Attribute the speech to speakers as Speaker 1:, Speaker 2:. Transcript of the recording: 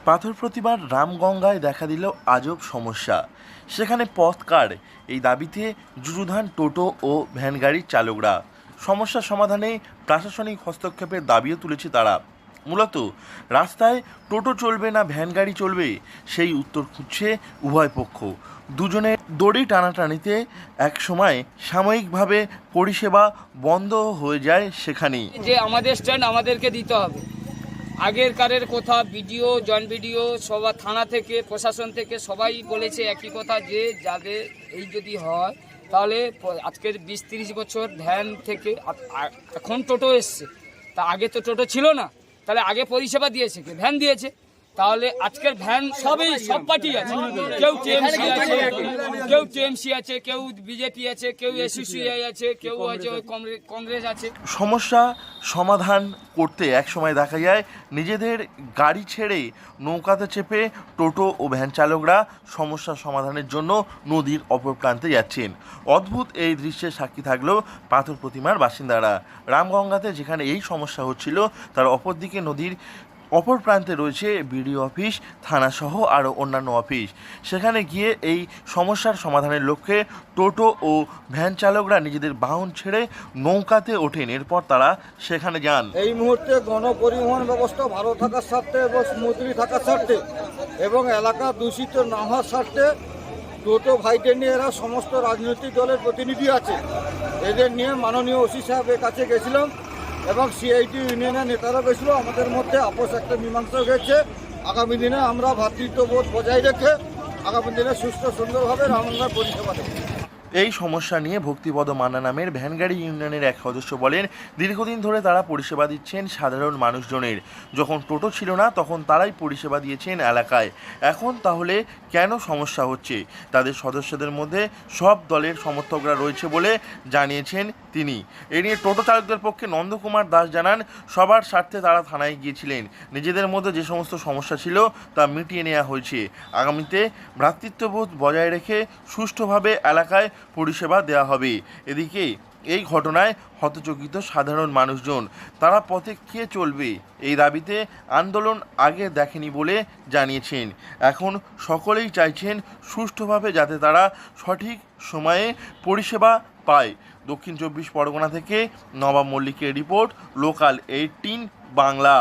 Speaker 1: পাথর প্রতিমার রামগঙ্গায় দেখা দিল আজব সমস্যা। সেখানে পথ কার, এই দাবিতে যুযুধান টোটো ও ভ্যান গাড়ির চালকরা। সমস্যা সমাধানে প্রশাসনিক হস্তক্ষেপের দাবিও তুলেছে তারা। মূলত রাস্তায় টোটো চলবে না ভ্যান গাড়ি চলবে, সেই উত্তর খুঁজছে উভয় পক্ষ। দুজনের দড়ি টানাটানিতে এক সময় সাময়িকভাবে পরিষেবা বন্ধ হয়ে যায় সেখানেই।
Speaker 2: যে আমাদের স্ট্যান্ড আমাদেরকে দিতে হবে। আগের কারের কথা বিডিও, জয়েন্ট বিডিও, সবার থানা থেকে, প্রশাসন থেকে সবাই বলেছে একই কথা, যে যাদের এই যদি হয় তাহলে আজকের 20-30 বছর ভ্যান থেকে এখন টোটো এসছে, তা আগে তো টোটো ছিল না, তাহলে আগে পরিষেবা দিয়েছে কি? ভ্যান দিয়েছে। তাহলে আজকের ভ্যান সব পার্টি আছে, কেউ টিএমসি আছে, কেউ বিজেপি আছে, কেউ এসইউসিআই আছে, কেউ আছে কংগ্রেস আছে।
Speaker 1: সমস্যা সমাধান করতে একসময় দেখা যায় নিজেদের গাড়ি ছেড়ে নৌকাতে চেপে টোটো ও ভ্যান চালকরা সমস্যা সমাধানের জন্য নদীর অপর প্রান্তে যাচ্ছেন। অদ্ভুত এই দৃশ্যের সাক্ষী থাকলেও পাথর প্রতিমার বাসিন্দারা। রামগঙ্গাতে যেখানে এই সমস্যা হচ্ছিল, তার অপরদিকে নদীর অপর প্রান্তে রয়েছে বিডিও অফিস, থানাসহ আরও অন্যান্য অফিস। সেখানে গিয়ে এই সমস্যার সমাধানের লক্ষ্যে টোটো ও ভ্যান চালকরা নিজেদের বাহন ছেড়ে নৌকাতে ওঠেন। এরপর তারা সেখানে যান।
Speaker 3: এই মুহূর্তে গণপরিবহন ব্যবস্থা ভালো থাকার স্বার্থে এবং স্মুথলি থাকার স্বার্থে এবং এলাকা দূষিত না হওয়ার স্বার্থে টোটো ভাইদের নিয়ে এরা সমস্ত রাজনৈতিক দলের প্রতিনিধি আছে, এদের নিয়ে মাননীয় ওসি সাহেবের কাছে গেছিলাম এবং সিআইটি ইউনিয়নের নেতারা গেছিলো। আমাদের মধ্যে আপোষ একটা মীমাংসা হয়েছে। আগামী দিনে আমরা ভ্রাতৃত্ববোধ বজায় রেখে আগামী দিনে সুস্থ সুন্দরভাবে রামগঙ্গার পরিষেবা দেব।
Speaker 1: এই সমস্যা নিয়ে ভক্তিপদ মান্না নামের ভ্যানগাড়ি ইউনিয়নের এক সদস্য বলেন, দীর্ঘদিন ধরে তারা পরিষেবা দিচ্ছেন সাধারণ মানুষজনের। যখন টোটো ছিল না তখন তারাই পরিষেবা দিয়েছেন এলাকায়। এখন তাহলে কেন সমস্যা হচ্ছে? তাদের সদস্যদের মধ্যে সব দলের সমর্থকরা রয়েছে বলে জানিয়েছেন তিনি। এ নিয়ে টোটো চালকদের পক্ষে নন্দকুমার দাস জানান, সবার স্বার্থে তারা থানায় গিয়েছিলেন। নিজেদের মধ্যে যে সমস্ত সমস্যা ছিল তা মিটিয়ে নেওয়া হয়েছে। আগামীতে ভ্রাতৃত্ববোধ বজায় রেখে সুষ্ঠুভাবে এলাকায় পরিষেবা দেওয়া হবে। এদিকে এই ঘটনায় হতচকিত সাধারণ মানুষজন। তারা পথে কে চলবে, এই দাবিতে আন্দোলন আগে দেখেনি বলে জানিয়েছেন। এখন সকলেই চাইছেন সুষ্ঠুভাবে যাতে তারা সঠিক সময়ে পরিষেবা পায়। দক্ষিণ 24 পরগনা থেকে নবাব মল্লিকের রিপোর্ট, লোকাল 18 বাংলা।